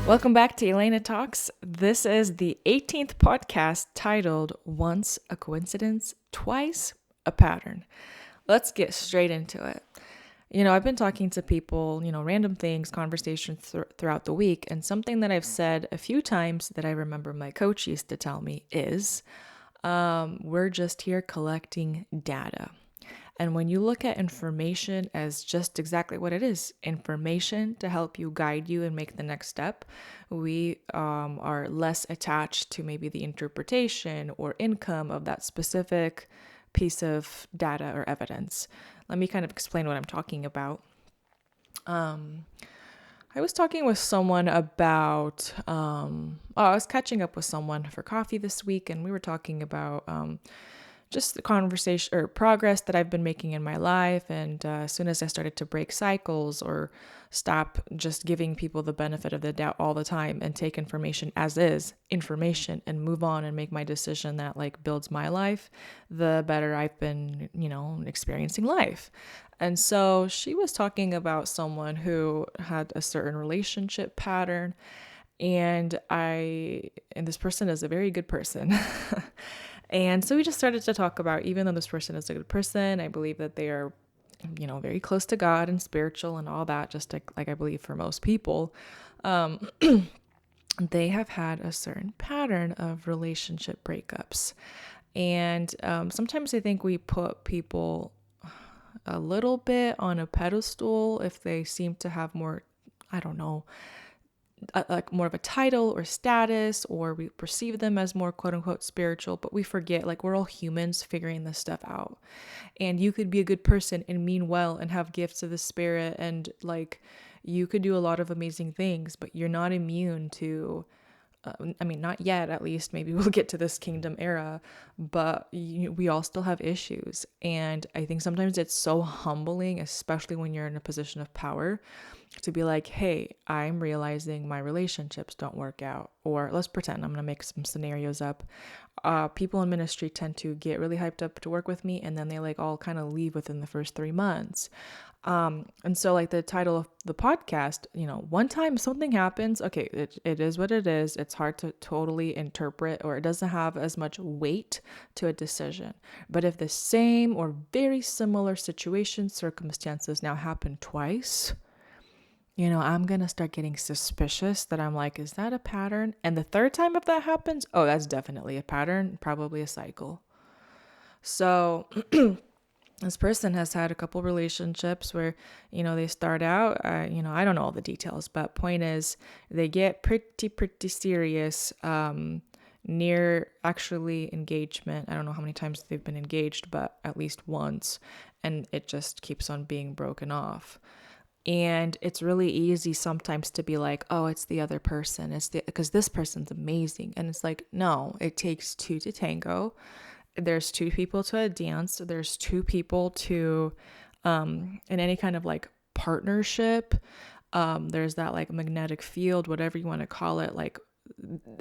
Welcome back to Yelena Talks. This is the 18th podcast titled Once a Coincidence, Twice a Pattern. Let's get straight into it. I've been talking to people, random things, conversations throughout the week, and something that I've said a few times that I remember my coach used to tell me is, we're just here collecting data. And when you look at information as just exactly what it is, information to help you guide you and make the next step, we are less attached to maybe the interpretation or income of that specific piece of data or evidence. Let me kind of explain what I'm talking about. I was talking with someone about, I was catching up with someone for coffee this week, and we were talking about just the conversation or progress that I've been making in my life. And as soon as I started to break cycles or stop just giving people the benefit of the doubt all the time and take information as is information and move on and make my decision that like builds my life, the better I've been, experiencing life. And so she was talking about someone who had a certain relationship pattern, and this person is a very good person. And so we just started to talk about, even though this person is a good person, I believe that they are, very close to God and spiritual and all that, just like I believe for most people, they have had a certain pattern of relationship breakups. And sometimes I think we put people a little bit on a pedestal if they seem to have more, I don't know, like more of a title or status, or we perceive them as more quote unquote spiritual, but we forget like we're all humans figuring this stuff out. And you could be a good person and mean well and have gifts of the spirit, and like you could do a lot of amazing things, but you're not immune to not yet, at least. Maybe we'll get to this kingdom era, but we all still have issues. And I think sometimes it's so humbling, especially when you're in a position of power, to be like, hey, I'm realizing my relationships don't work out. Or let's pretend, I'm going to make some scenarios up. People in ministry tend to get really hyped up to work with me, and then they like all kind of leave within the first 3 months. And so like the title of the podcast, one time something happens, okay, it is what it is. It's hard to totally interpret, or it doesn't have as much weight to a decision. But if the same or very similar circumstances now happen twice, I'm going to start getting suspicious that I'm like, is that a pattern? And the third time if that happens, oh, that's definitely a pattern, probably a cycle. So this person has had a couple relationships where, they start out, I don't know all the details, but point is they get pretty serious, near actually engagement. I don't know how many times they've been engaged, but at least once. And it just keeps on being broken off. And it's really easy sometimes to be like, oh, it's the other person. Because this person's amazing. And it's like, no, it takes two to tango. There's two people to a dance. There's two people to, in any kind of like partnership. There's that like magnetic field, whatever you want to call it. Like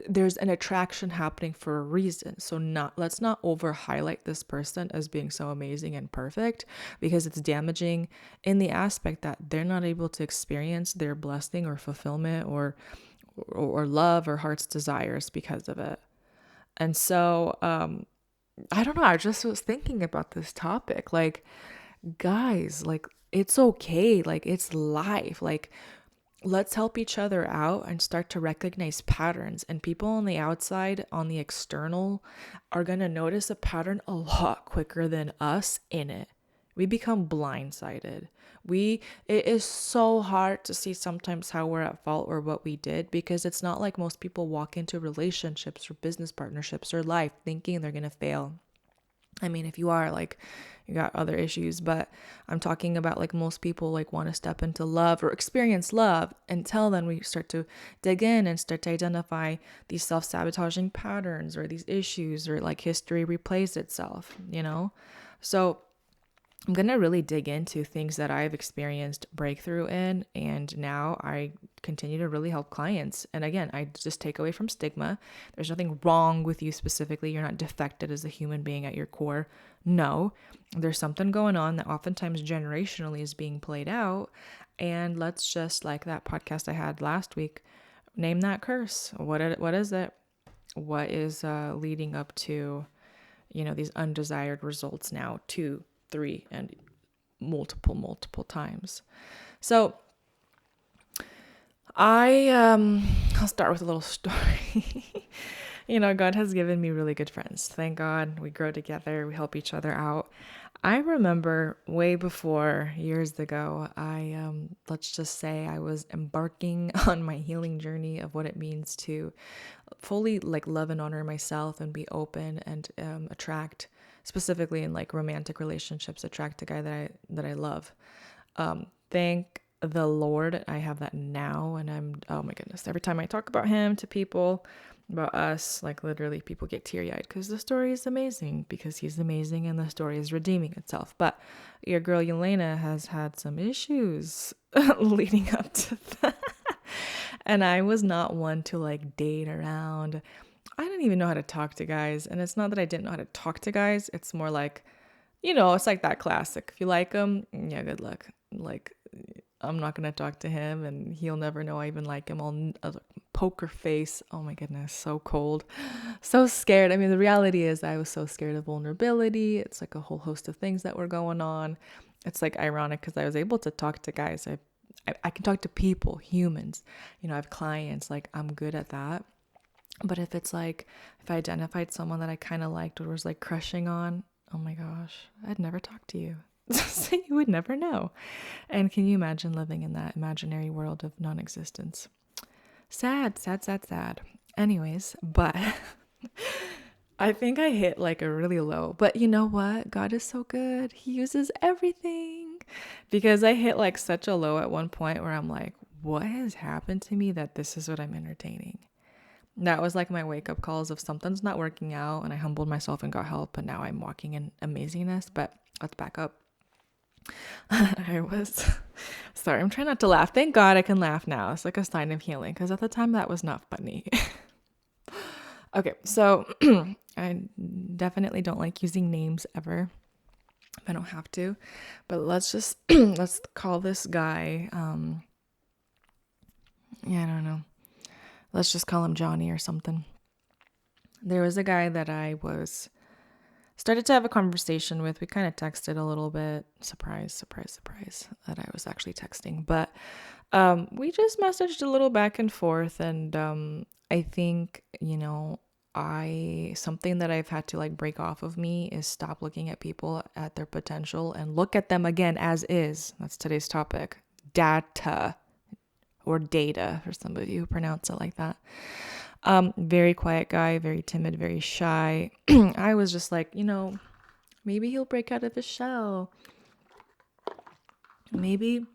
there's an attraction happening for a reason. So let's not over highlight this person as being so amazing and perfect, because it's damaging in the aspect that they're not able to experience their blessing or fulfillment or love or heart's desires because of it. And so, I don't know. I just was thinking about this topic. Like, guys, like, it's okay. Like, it's life. Like, let's help each other out and start to recognize patterns. And people on the outside, on the external, are going to notice a pattern a lot quicker than us in it. We become blindsided. It is so hard to see sometimes how we're at fault or what we did, because it's not like most people walk into relationships or business partnerships or life thinking they're going to fail. I mean, if you are, like, you got other issues, but I'm talking about like most people like want to step into love or experience love, until then we start to dig in and start to identify these self-sabotaging patterns or these issues, or like history replays itself, So I'm going to really dig into things that I've experienced breakthrough in, and now I continue to really help clients. And again, I just take away from stigma. There's nothing wrong with you specifically. You're not defected as a human being at your core. No, there's something going on that oftentimes generationally is being played out. And let's just, like that podcast I had last week, name that curse. What is it? What is leading up to, these undesired results now, 2, 3, and multiple times. So I'll start with a little story. God has given me really good friends. Thank God. We grow together, we help each other out. I remember way before, years ago, let's just say I was embarking on my healing journey of what it means to fully like love and honor myself and be open and attract, specifically in like romantic relationships, attract a guy that I love. Thank the Lord I have that now, and oh my goodness, every time I talk about him to people, about us, like literally people get teary-eyed because the story is amazing, because he's amazing and the story is redeeming itself. But your girl Yelena has had some issues leading up to that. And I was not one to like date around. I didn't even know how to talk to guys. And it's not that I didn't know how to talk to guys. It's more like, it's like that classic. If you like him, yeah, good luck. Like, I'm not going to talk to him and he'll never know I even like him. I'll poker face. Oh my goodness. So cold. So scared. I mean, the reality is I was so scared of vulnerability. It's like a whole host of things that were going on. It's like ironic because I was able to talk to guys. I can talk to people, humans. I have clients. Like, I'm good at that. But if it's like, if I identified someone that I kind of liked or was like crushing on, oh my gosh, I'd never talk to you. So you would never know. And can you imagine living in that imaginary world of non-existence? Sad, sad, sad, sad. Anyways, but I think I hit like a really low. But you know what? God is so good. He uses everything. Because I hit like such a low at one point where I'm like, what has happened to me that this is what I'm entertaining? That was like my wake up calls of something's not working out, and I humbled myself and got help, and now I'm walking in amazingness. But let's back up. Sorry, I'm trying not to laugh. Thank God I can laugh now. It's like a sign of healing, because at the time that was not funny. Okay, so I definitely don't like using names ever if I don't have to, but let's call this guy, I don't know. Let's just call him Johnny or something. There was a guy that I started to have a conversation with. We kind of texted a little bit. Surprise that I was actually texting. But we just messaged a little back and forth. And I think, something that I've had to like break off of me is stop looking at people at their potential and look at them again as is. That's today's topic. Data. Or data for some of you who pronounce it like that. Very quiet guy, very timid, very shy. I was just like, maybe he'll break out of his shell. Maybe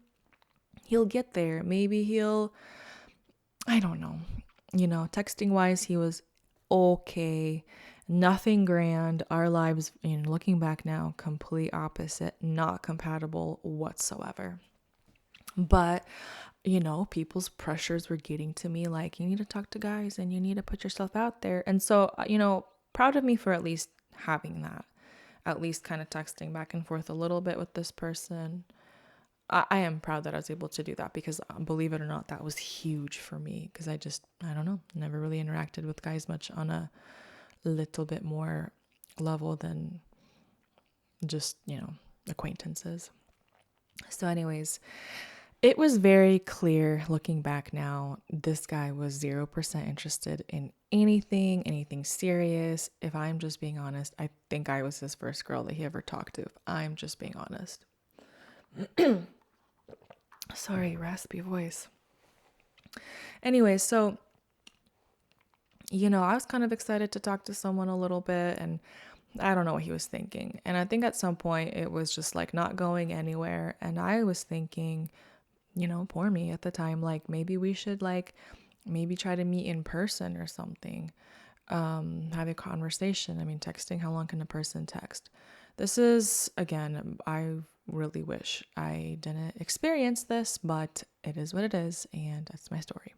he'll get there. Maybe I don't know. Texting wise, he was okay. Nothing grand. Our lives, looking back now, complete opposite, not compatible whatsoever. But people's pressures were getting to me, like, you need to talk to guys and you need to put yourself out there. And so, proud of me for at least having that, at least kind of texting back and forth a little bit with this person. I am proud that I was able to do that, because believe it or not, that was huge for me, because I don't know, never really interacted with guys much on a little bit more level than just, acquaintances. So anyways, it was very clear looking back now, this guy was 0% interested in anything serious. If I'm just being honest, I think I was his first girl that he ever talked to. If I'm just being honest. Sorry, raspy voice. Anyway, so, I was kind of excited to talk to someone a little bit, and I don't know what he was thinking. And I think at some point it was just like not going anywhere. And I was thinking, poor me at the time, like maybe we should maybe try to meet in person or something, have a conversation. I mean, texting, how long can a person text? This is, again, I really wish I didn't experience this, but it is what it is, and that's my story.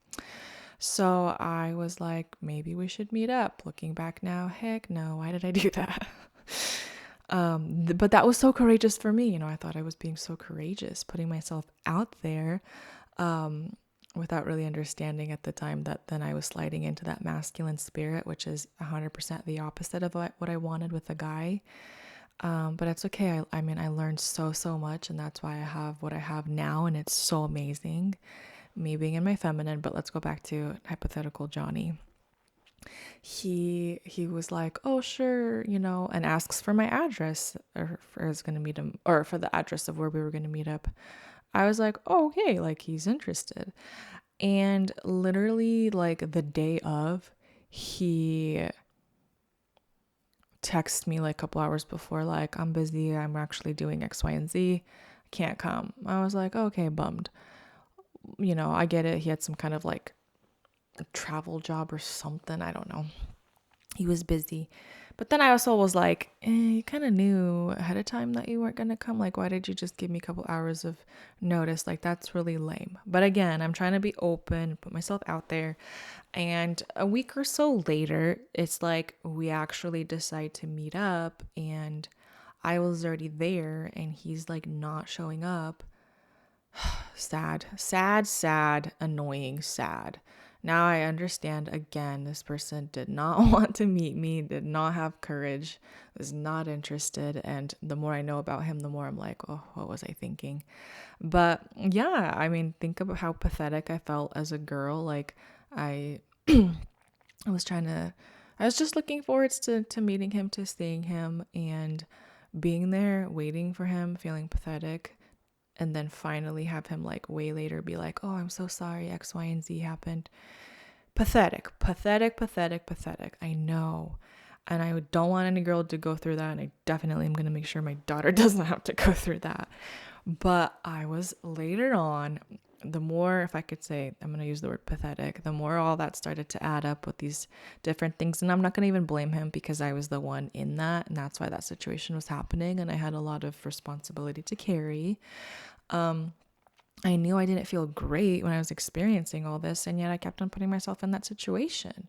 So I was like, maybe we should meet up. Looking back now, heck no, why did I do that? But that was so courageous for me. I thought I was being so courageous, putting myself out there. without really understanding at the time that then I was sliding into that masculine spirit, which is 100% the opposite of what I wanted with a guy. But it's okay. I mean, I learned so much, and that's why I have what I have now, and it's so amazing, me being in my feminine. But let's go back to hypothetical Johnny. He was like, oh sure, and asks for my address, or for is gonna meet him, or for the address of where we were gonna meet up. I was like, oh, okay, like he's interested. And literally, like the day of, he texted me like a couple hours before, like, I'm busy, I'm actually doing X, Y, and Z, can't come. I was like, okay, bummed. I get it. He had some kind of like travel job or something. I don't know. He was busy. But then I also was like, you kind of knew ahead of time that you weren't going to come. Like, why did you just give me a couple hours of notice? Like, that's really lame. But again, I'm trying to be open, put myself out there. And a week or so later, it's like we actually decide to meet up. And I was already there and he's like not showing up. Sad, annoying, sad. Now I understand again, this person did not want to meet me, did not have courage, was not interested. And the more I know about him, the more I'm like, oh, what was I thinking? But yeah, I mean, think about how pathetic I felt as a girl. Like, I, I was trying to, I was just looking forward to meeting him, to seeing him, and being there, waiting for him, feeling pathetic. And then finally have him like way later be like, oh, I'm so sorry, X, Y, and Z happened. Pathetic. I know. And I don't want any girl to go through that. And I definitely am going to make sure my daughter doesn't have to go through that. But I was later on, the more, if I could say, I'm going to use the word pathetic, the more all that started to add up with these different things. And I'm not going to even blame him because I was the one in that. And that's why that situation was happening. And I had a lot of responsibility to carry. I knew I didn't feel great when I was experiencing all this, and yet I kept on putting myself in that situation.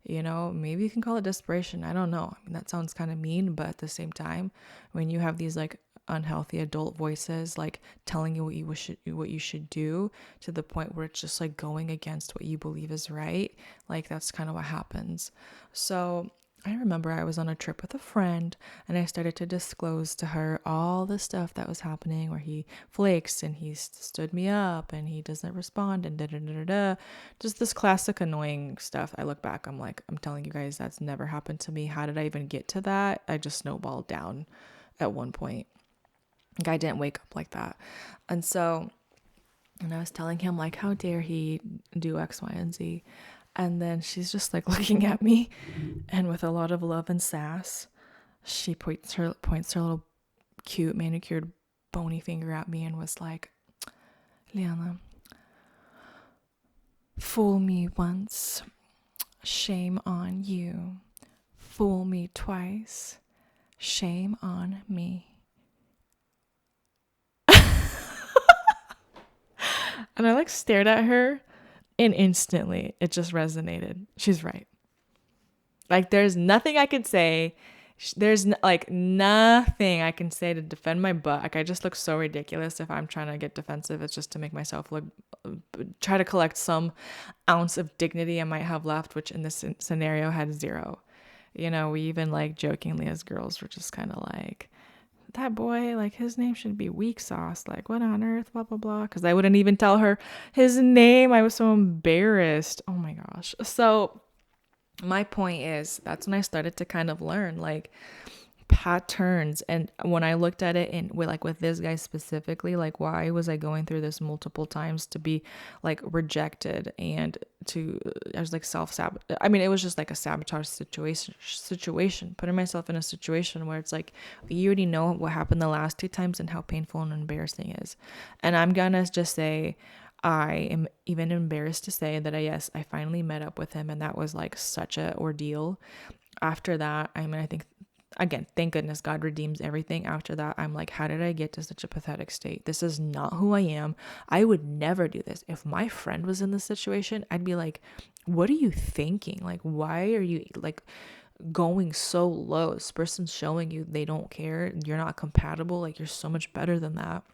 Maybe you can call it desperation. I don't know. I mean, that sounds kind of mean, but at the same time, when you have these like unhealthy adult voices like telling you what you should do, to the point where it's just like going against what you believe is right, like that's kind of what happens. So I remember I was on a trip with a friend and I started to disclose to her all the stuff that was happening, where he flakes and he stood me up and he doesn't respond and da da da da da. Just this classic annoying stuff. I look back, I'm like, I'm telling you guys, that's never happened to me. How did I even get to that? I just snowballed down at one point. Like, I didn't wake up like that. And I was telling him like, how dare he do X, Y, and Z. And then she's just like looking at me, and with a lot of love and sass, she points her little cute manicured bony finger at me and was like, Liana, fool me once, shame on you. Fool me twice, shame on me. And I like stared at her, and instantly it just resonated. She's right. Like, there's nothing I could say. There's like nothing I can say to defend my butt. Like, I just look so ridiculous if I'm trying to get defensive. It's just to make myself look, try to collect some ounce of dignity I might have left, which in this scenario had zero. We even like jokingly as girls were just kind of like, that boy, like his name should be Weak Sauce. Like, what on earth, blah, blah, blah. Because I wouldn't even tell her his name. I was so embarrassed. Oh my gosh. So my point is, that's when I started to kind of learn like patterns. And when I looked at it with this guy specifically, like, why was I going through this multiple times to be like rejected and I was like self-sabotage. I mean, it was just like a sabotage situation, putting myself in a situation where it's like, you already know what happened the last two times and how painful and embarrassing it is. And I'm gonna just say, I am even embarrassed to say that I finally met up with him, and that was like such a ordeal. After that, I mean, I think, again, thank goodness God redeems everything. After that, I'm like, how did I get to such a pathetic state? This is not who I am. I would never do this. If my friend was in this situation, I'd be like, what are you thinking? Like, why are you like going so low? This person's showing you they don't care. You're not compatible. Like, you're so much better than that.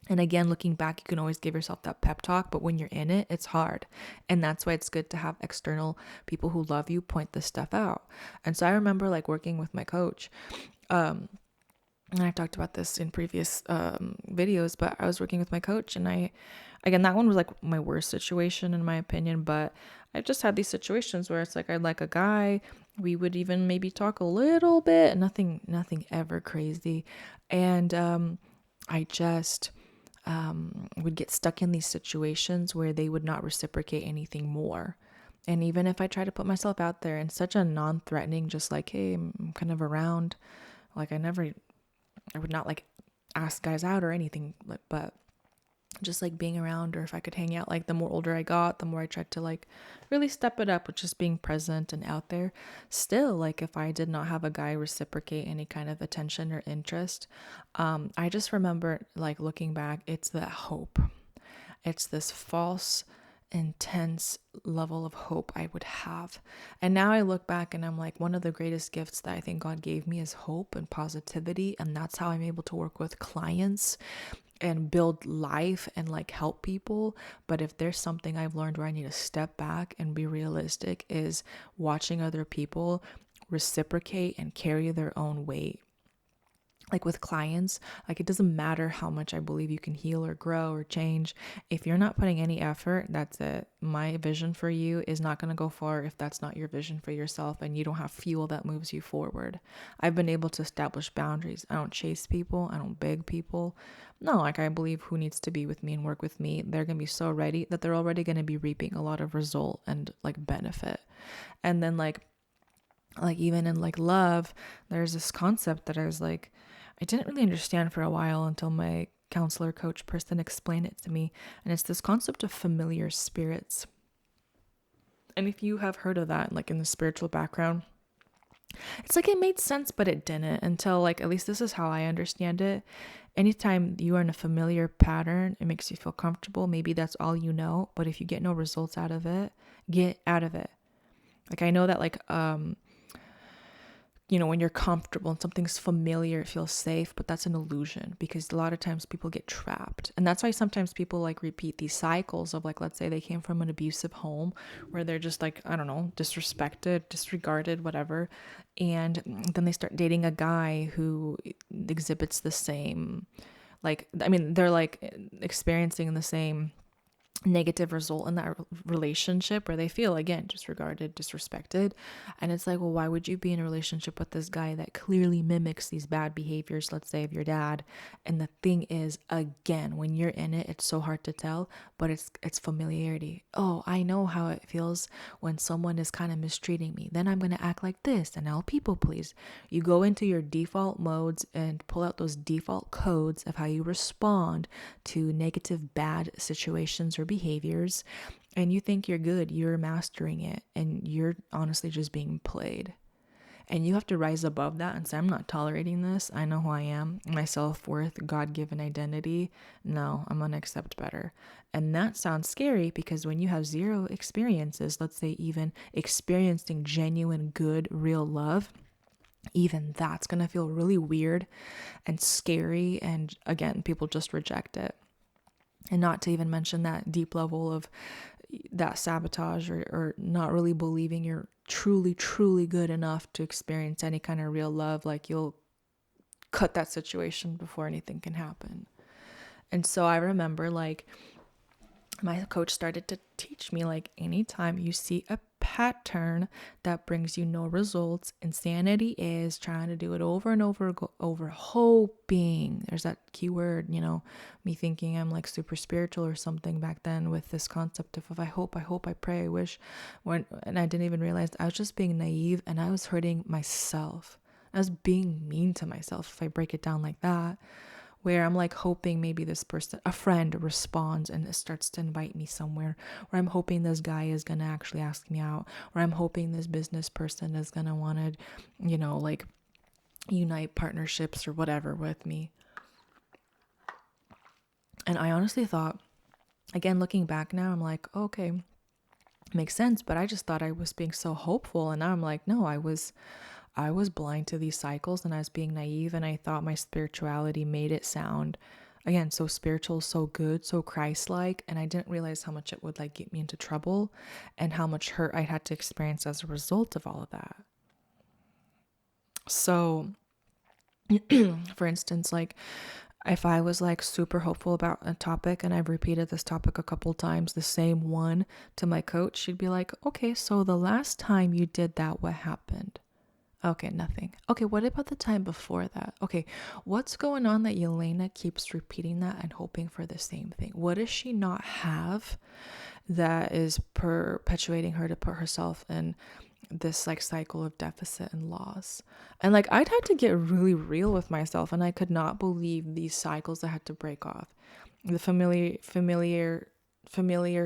And again, looking back, you can always give yourself that pep talk, but when you're in it, it's hard. And that's why it's good to have external people who love you point this stuff out. And so I remember like working with my coach. And I've talked about this in previous videos, but I was working with my coach, and again, that one was like my worst situation in my opinion, but I just had these situations where it's like I'd like a guy, we would even maybe talk a little bit, nothing ever crazy. And I just would get stuck in these situations where they would not reciprocate anything more. And even if I try to put myself out there in such a non-threatening, just like, hey, I'm kind of around, like I would not like ask guys out or anything, but just like being around, or if I could hang out, like the more older I got, the more I tried to like really step it up with just being present and out there. Still, like if I did not have a guy reciprocate any kind of attention or interest, I just remember like looking back, it's that hope. It's this false intense level of hope I would have. And now I look back and I'm like, one of the greatest gifts that I think God gave me is hope and positivity. And that's how I'm able to work with clients and build life and like help people. But if there's something I've learned where I need to step back and be realistic, is watching other people reciprocate and carry their own weight. Like with clients, like it doesn't matter how much I believe you can heal or grow or change. If you're not putting any effort, that's it. My vision for you is not going to go far if that's not your vision for yourself and you don't have fuel that moves you forward. I've been able to establish boundaries. I don't chase people. I don't beg people. No, like I believe who needs to be with me and work with me, they're going to be so ready that they're already going to be reaping a lot of result and like benefit. And then like even in like love, there's this concept that I didn't really understand for a while until my counselor coach person explained it to me. And it's this concept of familiar spirits. And if you have heard of that, like in the spiritual background, it's like it made sense, but it didn't until like, at least this is how I understand it. Anytime you are in a familiar pattern, it makes you feel comfortable. Maybe that's all you know, but if you get no results out of it, get out of it. Like I know that like, when you're comfortable and something's familiar, it feels safe, but that's an illusion because a lot of times people get trapped. And that's why sometimes people like repeat these cycles of like, let's say they came from an abusive home where they're just like, I don't know, disrespected, disregarded, whatever. And then they start dating a guy who exhibits the same, they're like experiencing the same negative result in that relationship where they feel again disregarded, disrespected. And it's like, well, why would you be in a relationship with this guy that clearly mimics these bad behaviors, let's say of your dad? And the thing is, again, when you're in it, it's so hard to tell, but it's familiarity. Oh, I know how it feels when someone is kind of mistreating me, then I'm going to act like this and I'll people please. You go into your default modes and pull out those default codes of how you respond to negative bad situations or behaviors, and you think you're good, you're mastering it, and you're honestly just being played. And you have to rise above that and say, I'm not tolerating this. I know who I am, my self-worth, God-given identity. No, I'm gonna accept better. And that sounds scary because when you have zero experiences, let's say even experiencing genuine, good, real love, even that's gonna feel really weird and scary. And again, people just reject it. And not to even mention that deep level of that sabotage or not really believing you're truly, truly good enough to experience any kind of real love. Like you'll cut that situation before anything can happen. And so I remember like my coach started to teach me like anytime you see a pattern that brings you no results, insanity is trying to do it over and over, hoping. There's that key word, me thinking I'm like super spiritual or something back then with this concept of I hope, I pray, I wish, and I didn't even realize I was just being naive and I was hurting myself. I was being mean to myself if I break it down like that, where I'm like hoping maybe this person, a friend, responds and starts to invite me somewhere, or I'm hoping this guy is going to actually ask me out, or I'm hoping this business person is going to want to, like unite partnerships or whatever with me. And I honestly thought, again, looking back now, I'm like, okay, makes sense. But I just thought I was being so hopeful. And now I'm like, no, I was blind to these cycles and I was being naive, and I thought my spirituality made it sound again, so spiritual, so good, so Christ-like, and I didn't realize how much it would like get me into trouble and how much hurt I had to experience as a result of all of that. So, for instance, like if I was like super hopeful about a topic and I've repeated this topic a couple times, the same one to my coach, she'd be like, okay, so the last time you did that, what happened? Okay, nothing. Okay, what about the time before that? Okay, what's going on that Yelena keeps repeating that and hoping for the same thing? What does she not have that is perpetuating her to put herself in this like cycle of deficit and loss? And like I'd had to get really real with myself, and I could not believe these cycles I had to break off. The familiar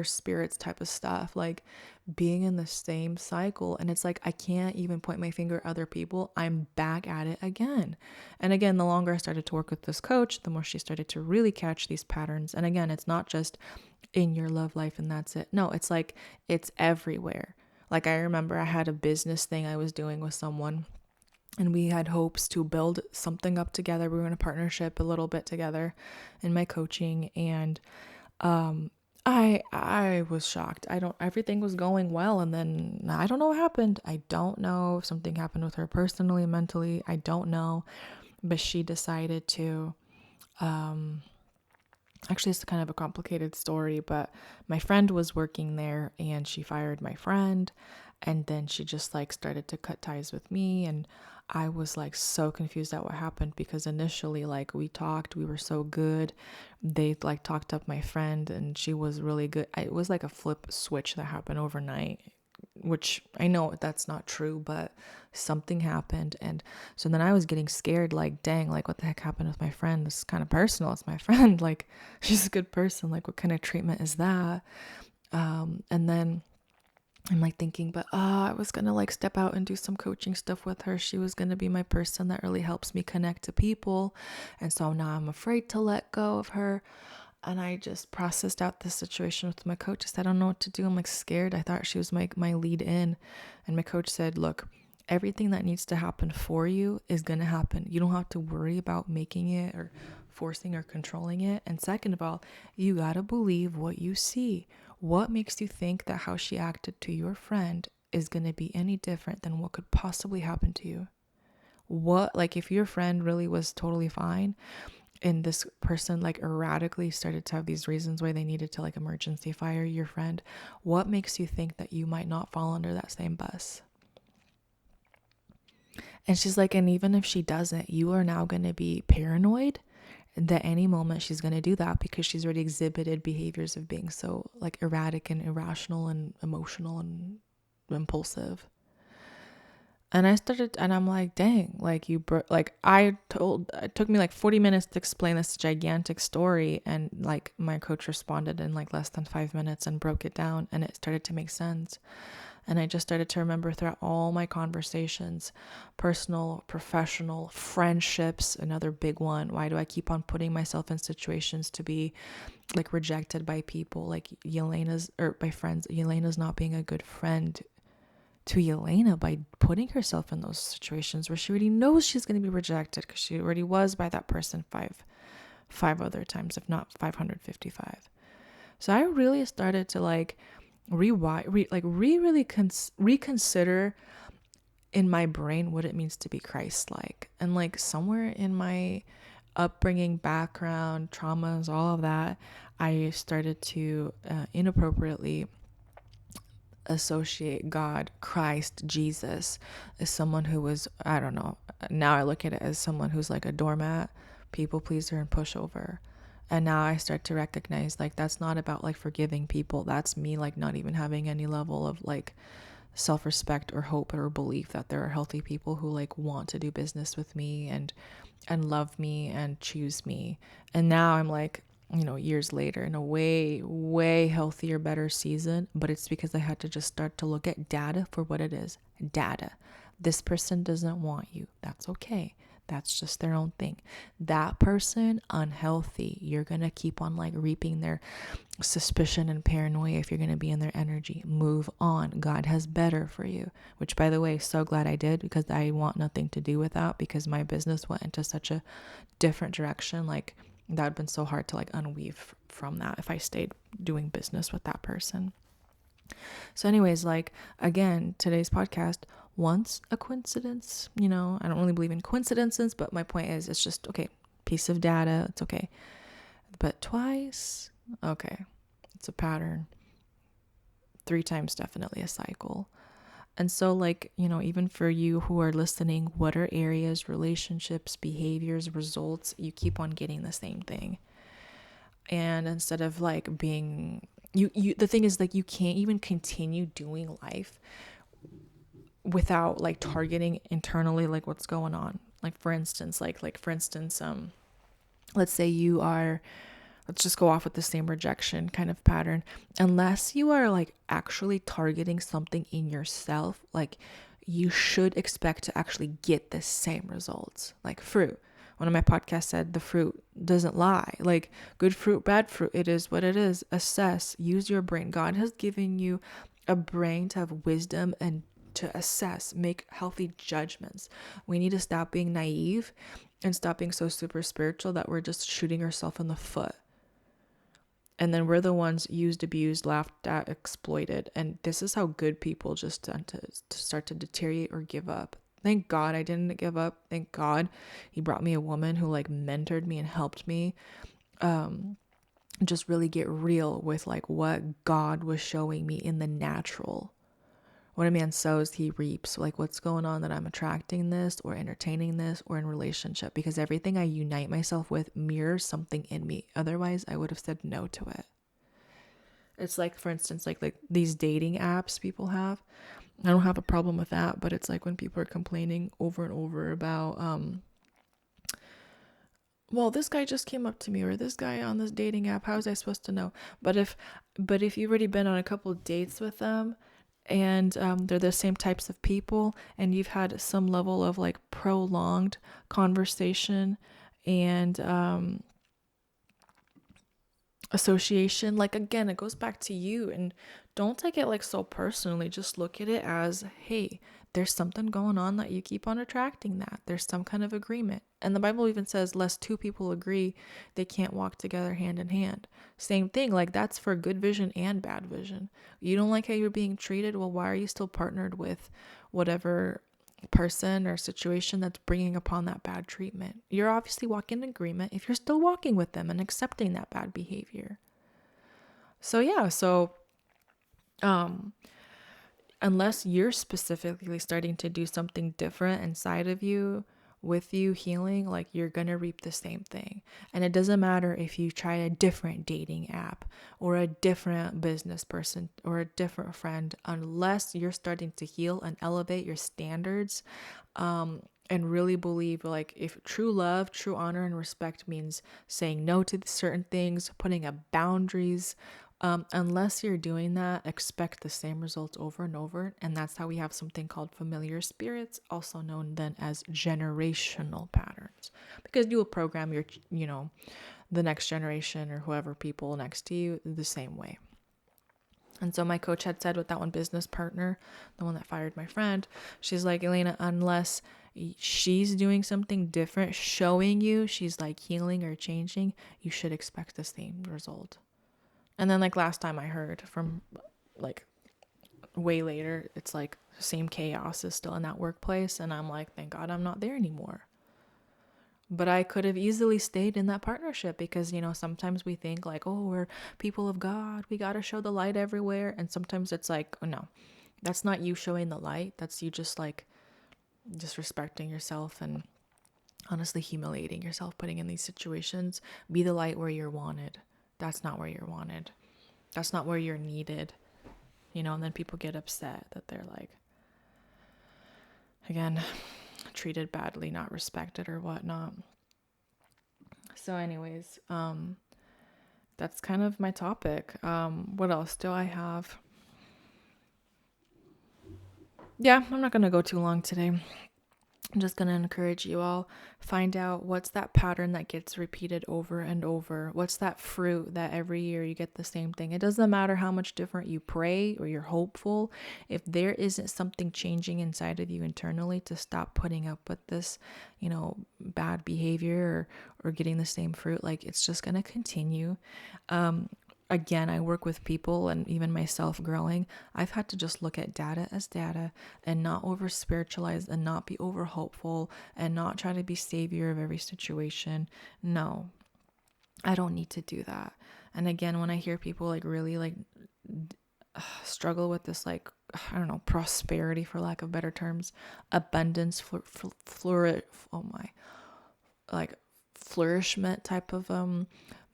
spirits type of stuff, like being in the same cycle, and it's like I can't even point my finger at other people. I'm back at it again. And again, the longer I started to work with this coach, the more she started to really catch these patterns. And again, it's not just in your love life and that's it. No, it's like it's everywhere. Like I remember I had a business thing I was doing with someone, and we had hopes to build something up together. We were in a partnership a little bit together in my coaching, and I was shocked. Everything was going well, and then I don't know what happened. I don't know if something happened with her personally, mentally. I don't know, but she decided to actually, it's kind of a complicated story, but my friend was working there and she fired my friend, and then she just like started to cut ties with me. And I was like so confused at what happened, because initially like we talked, we were so good. They like talked up my friend and she was really good. It was like a flip switch that happened overnight, which I know that's not true, but something happened. And so then I was getting scared, like, dang, like what the heck happened with my friend? This is kind of personal. It's my friend. Like, she's a good person. Like, what kind of treatment is that? And then I'm like thinking, but I was going to like step out and do some coaching stuff with her. She was going to be my person that really helps me connect to people. And so now I'm afraid to let go of her. And I just processed out this situation with my coach. I said, I don't know what to do. I'm like scared. I thought she was my lead in. And my coach said, look, everything that needs to happen for you is going to happen. You don't have to worry about making it or forcing or controlling it. And second of all, you got to believe what you see. What makes you think that how she acted to your friend is going to be any different than what could possibly happen to you? What, like if your friend really was totally fine, and this person like erratically started to have these reasons why they needed to like emergency fire your friend, what makes you think that you might not fall under that same bus? And she's like, and even if she doesn't, you are now going to be paranoid that any moment she's going to do that, because she's already exhibited behaviors of being so like erratic and irrational and emotional and impulsive. And I'm like, dang, like like it took me like 40 minutes to explain this gigantic story. And like my coach responded in like less than 5 minutes and broke it down, and it started to make sense. And I just started to remember throughout all my conversations, personal, professional, friendships, another big one. Why do I keep on putting myself in situations to be like rejected by people like by friends? Yelena's not being a good friend to Yelena by putting herself in those situations where she already knows she's going to be rejected, because she already was by that person five other times, if not 555. So I really started to like reconsider in my brain what it means to be Christ-like. And like somewhere in my upbringing, background, traumas, all of that, I started to inappropriately associate God, Christ, Jesus as someone who was, I don't know, now I look at it as someone who's like a doormat, people pleaser, and pushover. And now I start to recognize like that's not about like forgiving people. That's me like not even having any level of like self-respect or hope or belief that there are healthy people who like want to do business with me and love me and choose me. And now I'm like, years later in a way healthier, better season, but it's because I had to just start to look at data for what it is. Data. This person doesn't want you. That's okay. That's just their own thing. That person, unhealthy. You're going to keep on like reaping their suspicion and paranoia if you're going to be in their energy. Move on. God has better for you, which by the way, so glad I did, because I want nothing to do with that, because my business went into such a different direction. Like That would have been so hard to like unweave from that if I stayed doing business with that person. So anyways, like, again, today's podcast, once a coincidence, I don't really believe in coincidences, but my point is, it's just, okay, piece of data, it's okay. But twice, okay, it's a pattern. 3 times, definitely a cycle. And so, like, even for you who are listening, what are areas, relationships, behaviors, results, you keep on getting the same thing? And instead of like being, the thing is, like, you can't even continue doing life without like targeting internally, like, what's going on. Like, for instance, let's say you are, let's just go off with the same rejection kind of pattern. Unless you are like actually targeting something in yourself, like, you should expect to actually get the same results. Like fruit. One of my podcasts said the fruit doesn't lie. Like, good fruit, bad fruit, it is what it is. Assess, use your brain. God has given you a brain to have wisdom and to assess, make healthy judgments. We need to stop being naive and stop being so super spiritual that we're just shooting ourselves in the foot. And then we're the ones used, abused, laughed at, exploited. And this is how good people just tend to start to deteriorate or give up. Thank God I didn't give up. Thank God he brought me a woman who like mentored me and helped me just really get real with like what God was showing me in the natural. What a man sows, he reaps. Like, what's going on that I'm attracting this or entertaining this or in relationship? Because everything I unite myself with mirrors something in me. Otherwise, I would have said no to it. It's like, for instance, like these dating apps people have. I don't have a problem with that, but it's like when people are complaining over and over about, well, this guy just came up to me, or this guy on this dating app, how was I supposed to know? But if you've already been on a couple of dates with them, and they're the same types of people, and you've had some level of like prolonged conversation and association, like, again, it goes back to you, and don't take it like so personally. Just look at it as, hey, there's something going on that you keep on attracting that. There's some kind of agreement. And the Bible even says, lest 2 people agree, they can't walk together hand in hand. Same thing, like, that's for good vision and bad vision. You don't like how you're being treated? Well, why are you still partnered with whatever person or situation that's bringing upon that bad treatment? You're obviously walking in agreement if you're still walking with them and accepting that bad behavior. So yeah, unless you're specifically starting to do something different inside of you, with you healing, like, you're gonna reap the same thing. And it doesn't matter if you try a different dating app or a different business person or a different friend, unless you're starting to heal and elevate your standards, and really believe, like, if true love, true honor and respect means saying no to certain things, putting up boundaries, unless you're doing that, expect the same results over and over. And that's how we have something called familiar spirits, also known then as generational patterns, because you will program your, the next generation or whoever people next to you the same way. And so my coach had said with that one business partner, the one that fired my friend, she's like, Yelena, unless she's doing something different, showing you she's like healing or changing, you should expect the same result. And then, like, last time I heard from, like, way later, it's like same chaos is still in that workplace. And I'm like, thank God I'm not there anymore. But I could have easily stayed in that partnership because, sometimes we think like, oh, we're people of God, we got to show the light everywhere. And sometimes it's like, oh, no, that's not you showing the light. That's you just like disrespecting yourself and honestly humiliating yourself, putting in these situations. Be the light where you're wanted. That's not where you're wanted. That's not where you're needed. And then people get upset that they're like, again, treated badly, not respected or whatnot. So anyways, that's kind of my topic. What else do I have? Yeah, I'm not going to go too long today. I'm just going to encourage you all, find out what's that pattern that gets repeated over and over. What's that fruit that every year you get the same thing? It doesn't matter how much different you pray or you're hopeful. If there isn't something changing inside of you internally to stop putting up with this, bad behavior or getting the same fruit, like it's just going to continue. Again, I work with people and even myself growing. I've had to just look at data as data and not over spiritualize and not be over hopeful and not try to be savior of every situation. No, I don't need to do that. And again, when I hear people like really like struggle with this, like, I don't know, prosperity for lack of better terms, abundance, like flourishment type of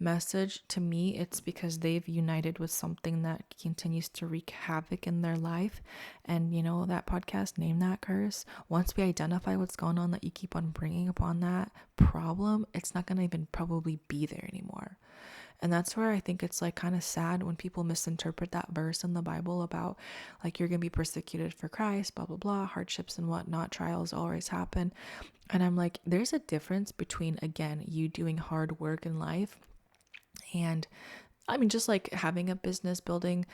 message, to me it's because they've united with something that continues to wreak havoc in their life. And that podcast, Name That Curse, once we identify what's going on that you keep on bringing upon that problem, it's not going to even probably be there anymore. And that's where I think it's like kind of sad when people misinterpret that verse in the Bible about like you're going to be persecuted for Christ, blah, blah, blah, hardships and whatnot, trials always happen. And I'm like, there's a difference between, again, you doing hard work in life and just like having a business, building,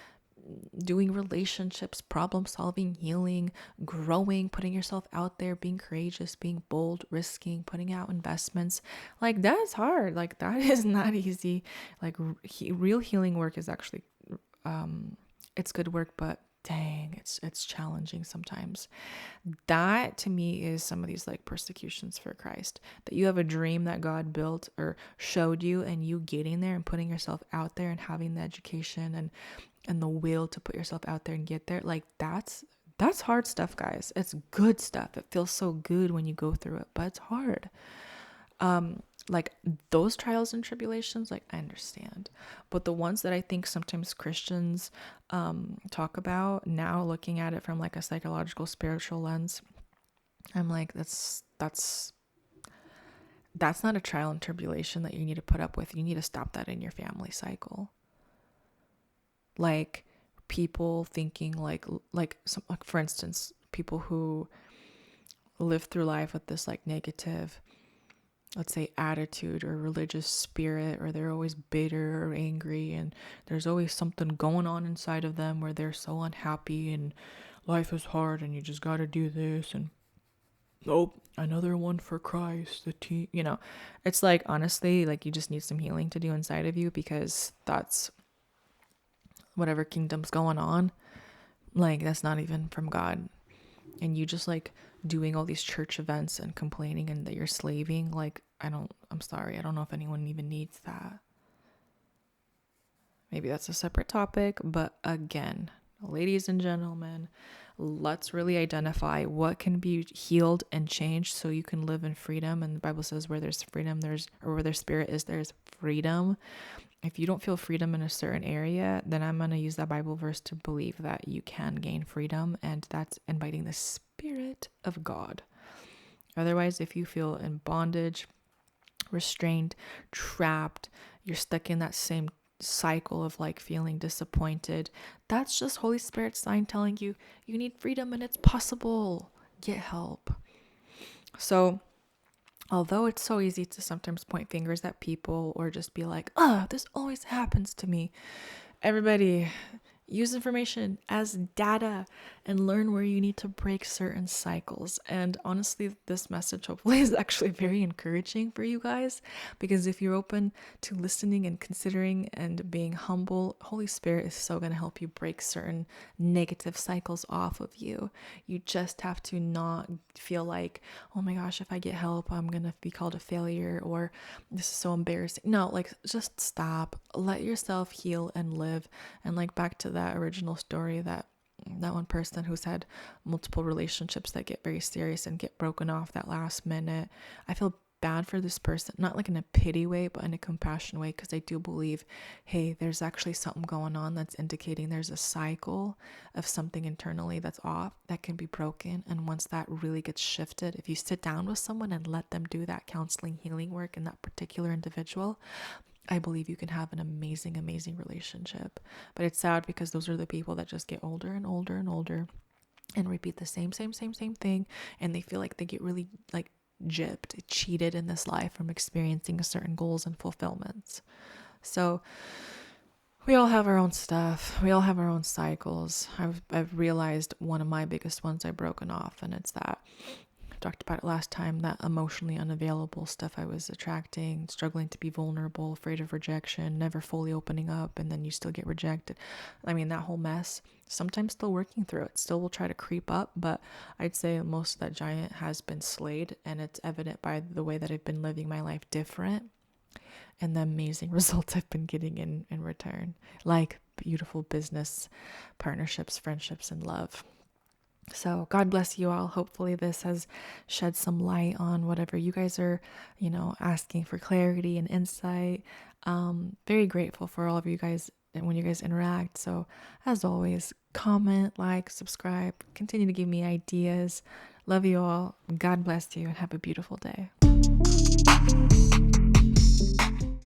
doing relationships, problem solving, healing, growing, putting yourself out there, being courageous, being bold, risking, putting out investments. Like that's hard. Like that is not easy. Like real healing work is actually, it's good work, but dang, it's challenging sometimes. That to me is some of these like persecutions for Christ, that you have a dream that God built or showed you, and you getting there and putting yourself out there and having the education and the will to put yourself out there and get there. Like that's hard stuff, guys. It's good stuff. It feels so good when you go through it, but it's hard. Like those trials and tribulations, like I understand, but the ones that I think sometimes Christians talk about now, looking at it from like a psychological, spiritual lens, I'm like, that's not a trial and tribulation that you need to put up with. You need to stop that in your family cycle. Like people thinking like for instance, people who live through life with this like negative, let's say, attitude or religious spirit, or they're always bitter or angry, and there's always something going on inside of them where they're so unhappy and life is hard and you just got to do this, and another one for Christ, it's like, honestly, like you just need some healing to do inside of you, because that's whatever kingdom's going on, like that's not even from God. And you just like doing all these church events and complaining and that you're slaving, like I'm sorry, I don't know if anyone even needs that. Maybe that's a separate topic, but again, ladies and gentlemen, let's really identify what can be healed and changed so you can live in freedom. And the Bible says where there's freedom, where their spirit is, there's freedom. If you don't feel freedom in a certain area, then I'm going to use that Bible verse to believe that you can gain freedom, and that's inviting the Spirit of God. Otherwise, if you feel in bondage, restrained, trapped, you're stuck in that same cycle of like feeling disappointed, that's just Holy Spirit's sign telling you you need freedom and it's possible. Get help. So although it's so easy to sometimes point fingers at people or just be like, this always happens to me, everybody use information as data and learn where you need to break certain cycles. And honestly, this message hopefully is actually very encouraging for you guys, because if you're open to listening and considering and being humble, Holy Spirit is so going to help you break certain negative cycles off of you. You just have to not feel like, oh my gosh, if I get help, I'm going to be called a failure, or this is so embarrassing. No, like just stop, let yourself heal and live. And like back to that original story, that one person who's had multiple relationships that get very serious and get broken off that last minute, I feel bad for this person, not like in a pity way, but in a compassion way, because I do believe, hey, there's actually something going on that's indicating there's a cycle of something internally that's off that can be broken. And once that really gets shifted, if you sit down with someone and let them do that counseling, healing work in that particular individual, I believe you can have an amazing, amazing relationship. But it's sad because those are the people that just get older and older and older. and repeat the same thing, and they feel like they get really like gypped, cheated in this life from experiencing certain goals and fulfillments. So we all have our own stuff. We all have our own cycles. I've realized one of my biggest ones I've broken off, and it's that I talked about it last time, that emotionally unavailable stuff I was attracting, struggling to be vulnerable, afraid of rejection, never fully opening up, and then you still get rejected. I mean, that whole mess, sometimes still working through it, still will try to creep up, but I'd say most of that giant has been slayed, and it's evident by the way that I've been living my life different and the amazing results I've been getting in return, like beautiful business partnerships, friendships, and love. So God bless you all. Hopefully this has shed some light on whatever you guys are, asking for clarity and insight. Very grateful for all of you guys and when you guys interact. So as always, comment, like, subscribe, continue to give me ideas. Love you all. God bless you and have a beautiful day.